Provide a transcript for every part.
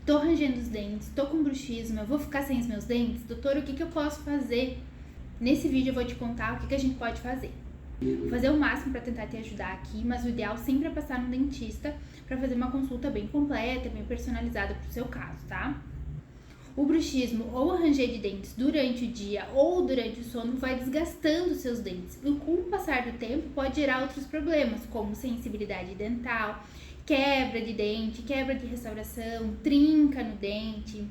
tô rangendo os dentes, tô com bruxismo, eu vou ficar sem os meus dentes? Doutor, o que eu posso fazer? Nesse vídeo eu vou te contar o que a gente pode fazer. Vou fazer o máximo para tentar te ajudar aqui, mas o ideal sempre é passar no dentista para fazer uma consulta bem completa, bem personalizada pro seu caso, tá? O bruxismo ou o ranger de dentes durante o dia ou durante o sono vai desgastando seus dentes e com o passar do tempo pode gerar outros problemas, como sensibilidade dental, quebra de dente, quebra de restauração, trinca no dente.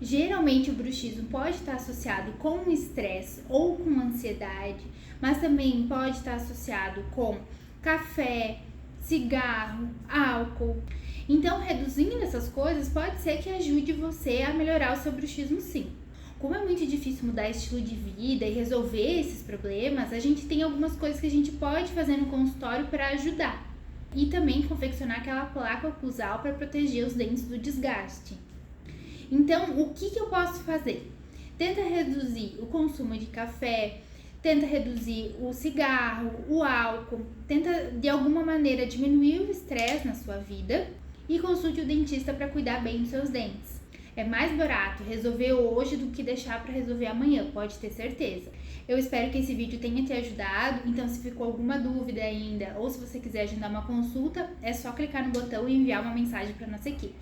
Geralmente o bruxismo pode estar associado com estresse ou com ansiedade, mas também pode estar associado com café, cigarro, álcool. Então, reduzindo essas coisas pode ser que ajude você a melhorar o seu bruxismo, sim. Como é muito difícil mudar estilo de vida e resolver esses problemas, a gente tem algumas coisas que a gente pode fazer no consultório para ajudar. E também confeccionar aquela placa oclusal para proteger os dentes do desgaste. Então, o que eu posso fazer? Tenta reduzir o consumo de café, tenta reduzir o cigarro, o álcool, tenta de alguma maneira diminuir o estresse na sua vida e consulte o dentista para cuidar bem dos seus dentes. É mais barato resolver hoje do que deixar para resolver amanhã, pode ter certeza. Eu espero que esse vídeo tenha te ajudado, então se ficou alguma dúvida ainda ou se você quiser agendar uma consulta, é só clicar no botão e enviar uma mensagem para nossa equipe.